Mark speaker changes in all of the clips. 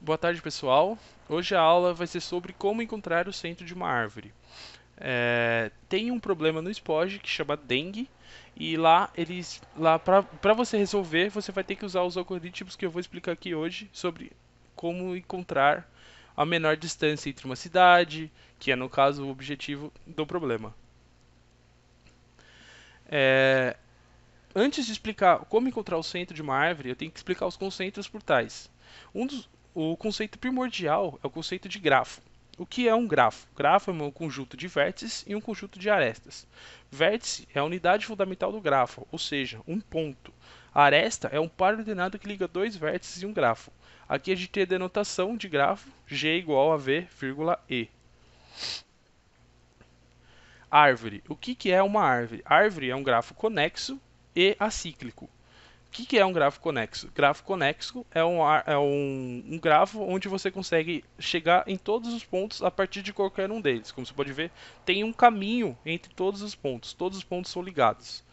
Speaker 1: Boa tarde, pessoal. Hoje a aula vai ser sobre como encontrar o centro de uma árvore. Tem um problema no SPOG que chama dengue e lá para você resolver, você vai ter que usar os algoritmos que eu vou explicar aqui hoje sobre como encontrar a menor distância entre uma cidade, que é no caso o objetivo do problema. É, Antes de explicar como encontrar o centro de uma árvore, eu tenho que explicar os conceitos por tais. O conceito primordial é o conceito de grafo. O que é um grafo? Grafo é um conjunto de vértices e um conjunto de arestas. Vértice é a unidade fundamental do grafo, ou seja, um ponto. A aresta é um par ordenado que liga dois vértices em um grafo. Aqui a gente tem a denotação de grafo, G igual a V, E. Árvore. O que é uma árvore? Árvore é um grafo conexo e acíclico. O que é um grafo conexo? Grafo conexo é um grafo onde você consegue chegar em todos os pontos a partir de qualquer um deles. Como você pode ver, tem um caminho entre todos os pontos são ligados.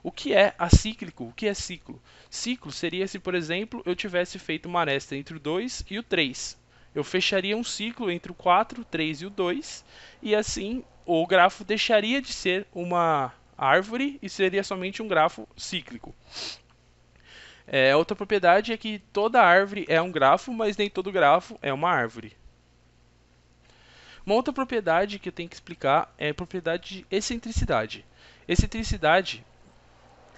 Speaker 1: O que é acíclico? O que é ciclo? Ciclo seria se, por exemplo, eu tivesse feito uma aresta entre o 2 e o 3. Eu fecharia um ciclo entre o 4, o 3 e o 2, e assim o grafo deixaria de ser uma árvore e seria somente um grafo cíclico. Outra propriedade é que toda árvore é um grafo, mas nem todo grafo é uma árvore. Uma outra propriedade que eu tenho que explicar é a propriedade de excentricidade. Excentricidade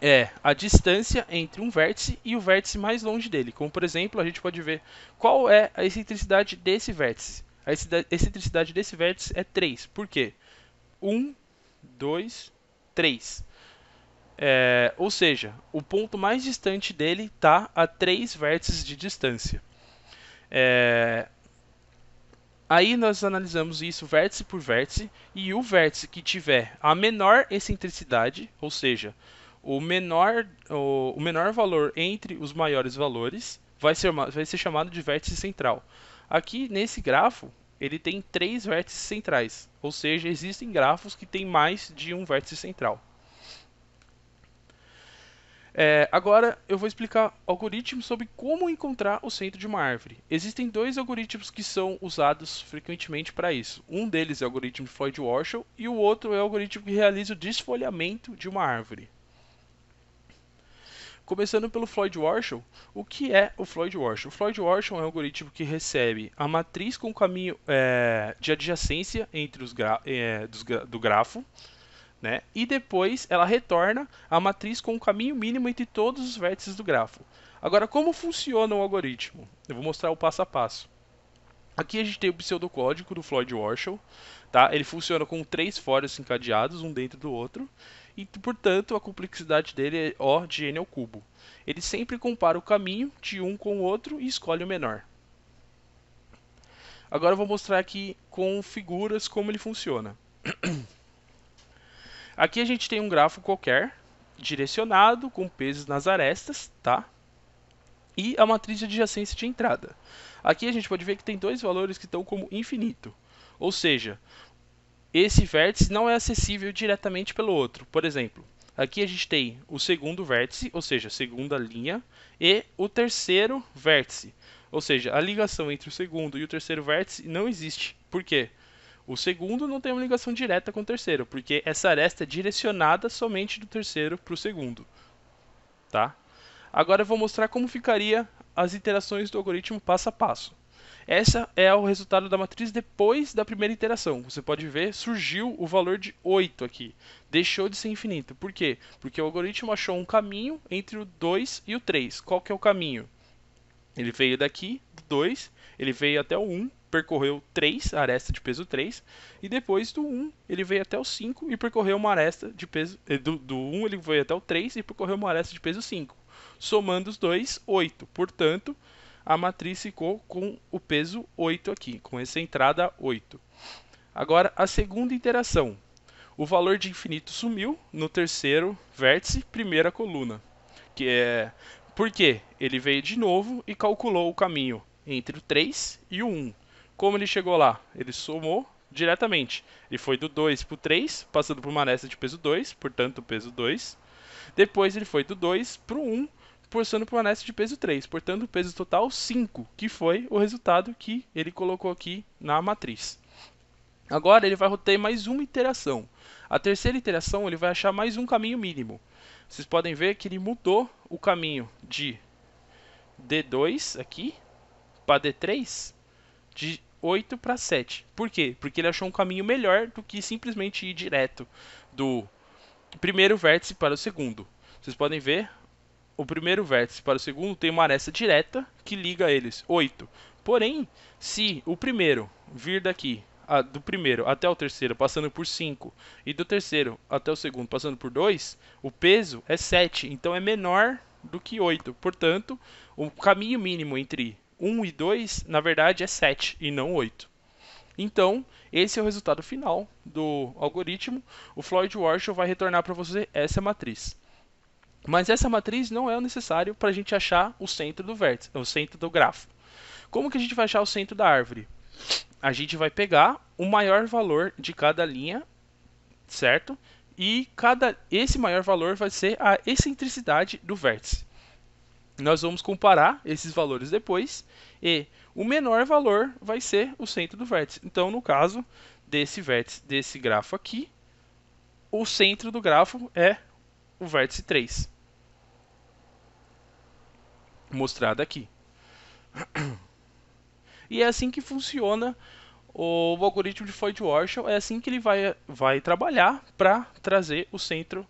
Speaker 1: é a distância entre um vértice e o vértice mais longe dele. Como, por exemplo, a gente pode ver qual é a excentricidade desse vértice. A excentricidade desse vértice é 3. Por quê? 1, 2, 3. Ou seja, o ponto mais distante dele está a 3 vértices de distância. Aí nós analisamos isso vértice por vértice, e o vértice que tiver a menor excentricidade, ou seja, o menor valor entre os maiores valores, vai ser chamado de vértice central. Aqui nesse grafo, ele tem 3 vértices centrais, ou seja, existem grafos que têm mais de um vértice central. Agora eu vou explicar algoritmos sobre como encontrar o centro de uma árvore. Existem dois algoritmos que são usados frequentemente para isso. Um deles é o algoritmo Floyd-Warshall e o outro é o algoritmo que realiza o desfolhamento de uma árvore. Começando pelo Floyd-Warshall, o que é o Floyd-Warshall? O Floyd-Warshall é um algoritmo que recebe a matriz com o caminho de adjacência entre do grafo, né? E depois ela retorna a matriz com o caminho mínimo entre todos os vértices do grafo. Agora, como funciona o algoritmo? Eu vou mostrar o passo a passo. Aqui a gente tem o pseudocódigo do Floyd-Warshall, tá? Ele funciona com 3 foros encadeados, um dentro do outro, e portanto a complexidade dele é O de n ao cubo. Ele sempre compara o caminho de um com o outro e escolhe o menor. Agora eu vou mostrar aqui com figuras como ele funciona. Aqui a gente tem um grafo qualquer, direcionado, com pesos nas arestas, tá? E a matriz de adjacência de entrada. Aqui a gente pode ver que tem dois valores que estão como infinito. Ou seja, esse vértice não é acessível diretamente pelo outro. Por exemplo, aqui a gente tem o segundo vértice, ou seja, a segunda linha, e o terceiro vértice. Ou seja, a ligação entre o segundo e o terceiro vértice não existe. Por quê? O segundo não tem uma ligação direta com o terceiro, porque essa aresta é direcionada somente do terceiro para o segundo. Tá? Agora eu vou mostrar como ficaria as iterações do algoritmo passo a passo. Essa é o resultado da matriz depois da primeira iteração. Você pode ver, surgiu o valor de 8 aqui. Deixou de ser infinito. Por quê? Porque o algoritmo achou um caminho entre o 2 e o 3. Qual que é o caminho? Ele veio daqui, do 2, ele veio até o 1, percorreu 3, a aresta de peso 3, e depois do 1 ele veio até o 5 e percorreu uma aresta de peso... Do 1 ele veio até o 3 e percorreu uma aresta de peso 5. Somando os dois, 8. Portanto, a matriz ficou com o peso 8 aqui, com essa entrada 8. Agora, a segunda iteração. O valor de infinito sumiu no terceiro vértice, primeira coluna, que é por quê? Ele veio de novo e calculou o caminho entre o 3 e o 1. Como ele chegou lá? Ele somou diretamente. Ele foi do 2 para o 3, passando por uma aresta de peso 2, portanto peso 2. Depois ele foi do 2 para o 1, passando por uma aresta de peso 3, portanto o peso total 5, que foi o resultado que ele colocou aqui na matriz. Agora ele vai ter mais uma iteração. A terceira iteração ele vai achar mais um caminho mínimo. Vocês podem ver que ele mudou o caminho de D2 aqui para D3 de 8 para 7. Por quê? Porque ele achou um caminho melhor do que simplesmente ir direto do primeiro vértice para o segundo. Vocês podem ver, o primeiro vértice para o segundo tem uma aresta direta que liga eles, 8. Porém, se o primeiro vir daqui, do primeiro até o terceiro passando por 5, e do terceiro até o segundo passando por 2, o peso é 7, então é menor do que 8. Portanto, o caminho mínimo entre 1 e 2, na verdade, é 7 e não 8. Então, esse é o resultado final do algoritmo. O Floyd-Warshall vai retornar para você essa matriz. Mas essa matriz não é o necessário para a gente achar o centro do vértice, o centro do grafo. Como que a gente vai achar o centro da árvore? A gente vai pegar o maior valor de cada linha, certo? E esse maior valor vai ser a excentricidade do vértice. Nós vamos comparar esses valores depois e o menor valor vai ser o centro do vértice. Então, no caso desse vértice, desse grafo aqui, o centro do grafo é o vértice 3, mostrado aqui. E é assim que funciona o algoritmo de Floyd-Warshall, é assim que ele vai trabalhar para trazer o centro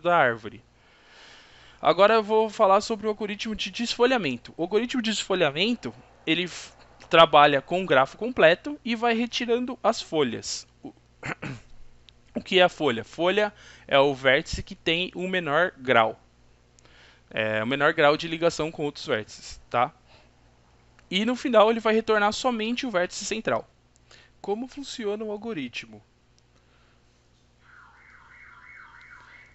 Speaker 1: da árvore. Agora eu vou falar sobre o algoritmo de desfolhamento. O algoritmo de desfolhamento, ele trabalha com o grafo completo e vai retirando as folhas. O que é a folha? Folha é o vértice que tem o menor grau. É o menor grau de ligação com outros vértices, tá? E no final ele vai retornar somente o vértice central. Como funciona o algoritmo?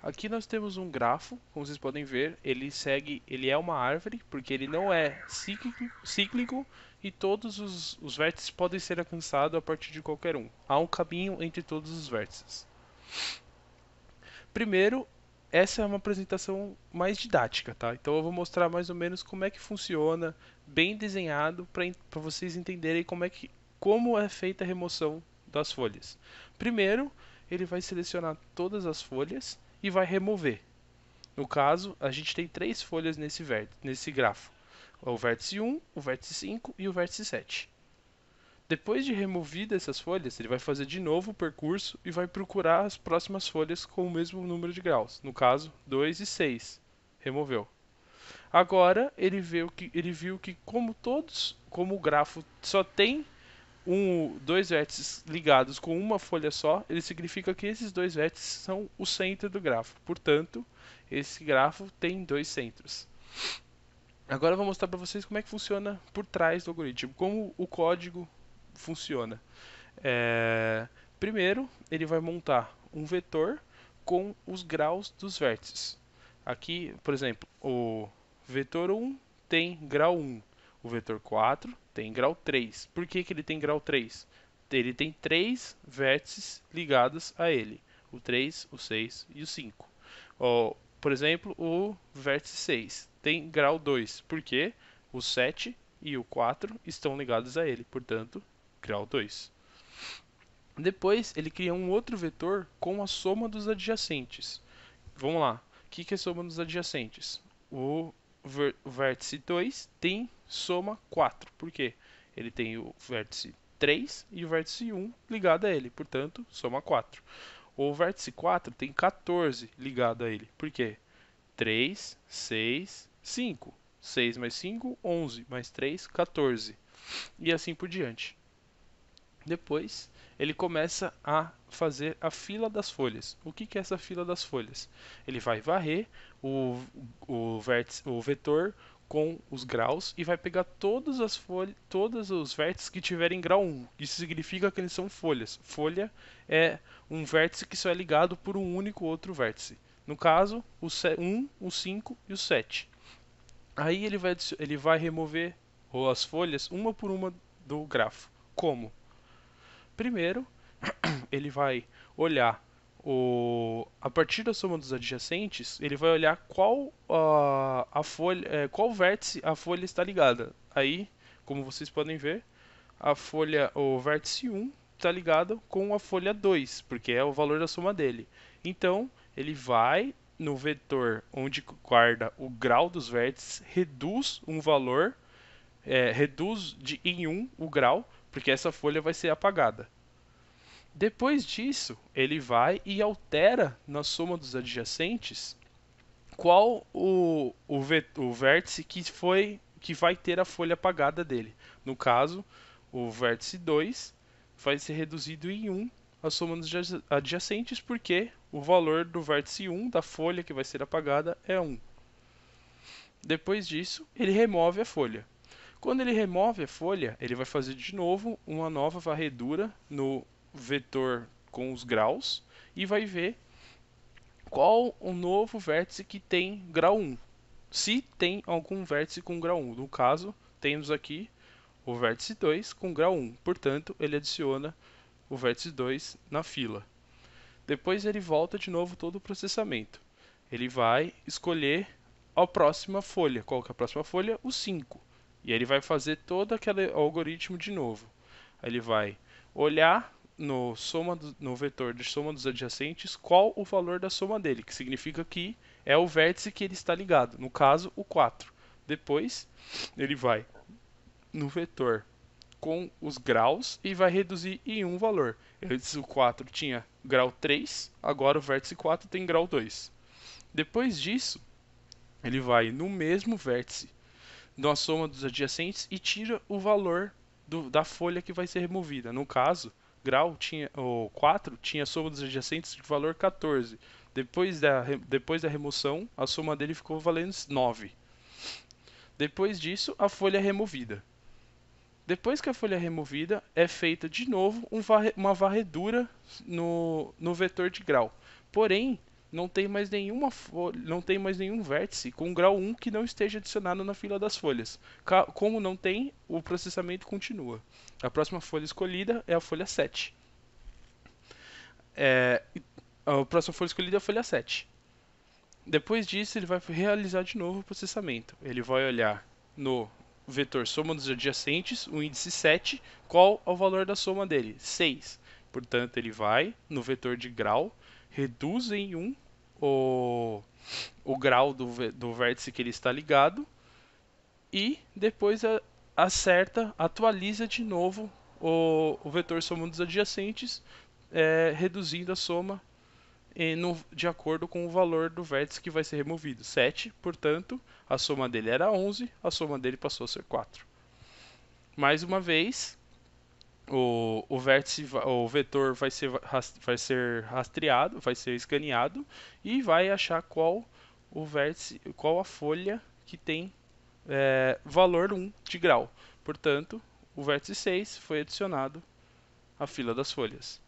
Speaker 1: Aqui nós temos um grafo, como vocês podem ver, ele é uma árvore, porque ele não é cíclico e todos os vértices podem ser alcançados a partir de qualquer um. Há um caminho entre todos os vértices. Primeiro, essa é uma apresentação mais didática, tá? Então eu vou mostrar mais ou menos como é que funciona, bem desenhado, para vocês entenderem como é feita a remoção das folhas. Primeiro, ele vai selecionar todas as folhas e vai remover. No caso, a gente tem 3 folhas nesse grafo. O vértice 1, o vértice 5 e o vértice 7. Depois de removidas essas folhas, ele vai fazer de novo o percurso e vai procurar as próximas folhas com o mesmo número de graus. No caso, 2 e 6. Removeu. Agora, ele viu que como o grafo só tem dois vértices ligados com uma folha só, ele significa que esses dois vértices são o centro do grafo. Portanto, esse grafo tem 2 centros. Agora eu vou mostrar para vocês como é que funciona por trás do algoritmo, como o código funciona. Primeiro, ele vai montar um vetor com os graus dos vértices. Aqui, por exemplo, o vetor 1 tem grau 1, o vetor 4 tem grau 3. Por que ele tem grau 3? Ele tem 3 vértices ligados a ele, o 3, o 6 e o 5. Por exemplo, o vértice 6 tem grau 2, porque o 7 e o 4 estão ligados a ele, portanto, grau 2. Depois, ele cria um outro vetor com a soma dos adjacentes. Vamos lá. O que é soma dos adjacentes? O vértice 2 tem soma 4. Por quê? Ele tem o vértice 3 e o vértice 1 ligado a ele. Portanto, soma 4. O vértice 4 tem 14 ligado a ele. Por quê? 3, 6, 5. 6 mais 5, 11. Mais 3, 14. E assim por diante. Depois, ele começa a fazer a fila das folhas. O que é essa fila das folhas? Ele vai varrer o vetor com os graus e vai pegar todas os vértices que tiverem grau 1. Isso significa que eles são folhas. Folha é um vértice que só é ligado por um único outro vértice. No caso, o 1, o 5 e o 7. Aí ele vai remover as folhas uma por uma do grafo. Como? Primeiro, ele vai olhar A partir da soma dos adjacentes, ele vai olhar qual a folha, qual vértice a folha está ligada. Aí, como vocês podem ver, o vértice 1 está ligado com a folha 2, porque é o valor da soma dele. Então, ele vai no vetor onde guarda o grau dos vértices, reduz um valor, reduz em 1 o grau, porque essa folha vai ser apagada. Depois disso, ele vai e altera na soma dos adjacentes qual o vértice que vai ter a folha apagada dele. No caso, o vértice 2 vai ser reduzido em 1 a soma dos adjacentes, porque o valor do vértice 1 da folha que vai ser apagada é 1. Depois disso, ele remove a folha. Quando ele remove a folha, ele vai fazer de novo uma nova varredura no vetor com os graus e vai ver qual o novo vértice que tem grau 1. Se tem algum vértice com grau 1. No caso, temos aqui o vértice 2 com grau 1. Portanto, ele adiciona o vértice 2 na fila. Depois ele volta de novo todo o processamento. Ele vai escolher a próxima folha. Qual que é a próxima folha? O 5. E aí ele vai fazer todo aquele algoritmo de novo. Aí ele vai olhar no vetor de soma dos adjacentes qual o valor da soma dele, que significa que é o vértice que ele está ligado, no caso o 4. Depois ele vai no vetor com os graus e vai reduzir em um valor. Antes o 4 tinha grau 3, agora o vértice 4 tem grau 2. Depois disso, ele vai no mesmo vértice da soma dos adjacentes e tira o valor da folha que vai ser removida. No caso, o 4 tinha a soma dos adjacentes de valor 14. Depois da remoção, a soma dele ficou valendo 9. Depois disso, a folha é removida. Depois que a folha é removida, é feita de novo uma varredura no vetor de grau. Porém, não tem mais nenhum vértice com grau 1 que não esteja adicionado na fila das folhas. Como não tem, o processamento continua. A próxima folha escolhida é a folha 7. A próxima folha escolhida é a folha 7. Depois disso, ele vai realizar de novo o processamento. Ele vai olhar no vetor soma dos adjacentes, o índice 7, qual é o valor da soma dele? 6. Portanto, ele vai no vetor de grau, reduz em 1 o grau do vértice que ele está ligado e depois atualiza de novo o vetor soma dos adjacentes, reduzindo a soma de acordo com o valor do vértice que vai ser removido. 7, portanto, a soma dele era 11, a soma dele passou a ser 4. Mais uma vez, o vetor vai ser rastreado, vai ser escaneado e vai achar qual a folha que tem valor 1 de grau. Portanto, o vértice 6 foi adicionado à fila das folhas.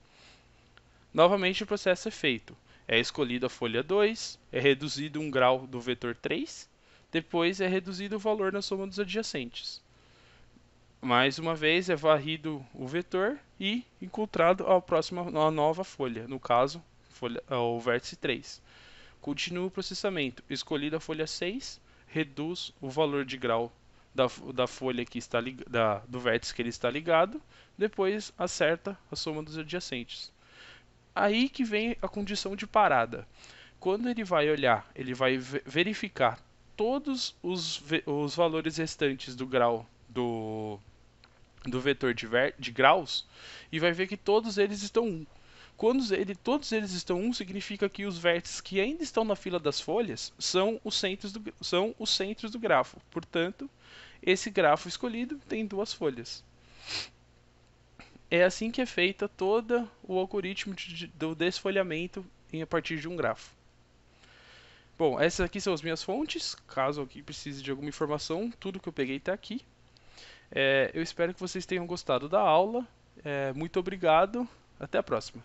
Speaker 1: Novamente o processo é feito. É escolhida a folha 2, é reduzido um grau do vetor 3, depois é reduzido o valor na soma dos adjacentes. Mais uma vez é varrido o vetor e encontrado a nova folha, no caso, o vértice 3. Continua o processamento. Escolhida a folha 6, reduz o valor de grau da folha que está do vértice que ele está ligado, depois acerta a soma dos adjacentes. Aí que vem a condição de parada. Quando ele vai olhar, ele vai verificar todos os valores restantes do grau do vetor de graus e vai ver que todos eles estão 1. Quando todos eles estão 1, significa que os vértices que ainda estão na fila das folhas são os centros do grafo. Portanto, esse grafo escolhido tem duas folhas. É assim que é feita todo o algoritmo do desfolhamento a partir de um grafo. Bom, essas aqui são as minhas fontes. Caso alguém precise de alguma informação, tudo que eu peguei está aqui. Eu espero que vocês tenham gostado da aula. Muito obrigado. Até a próxima.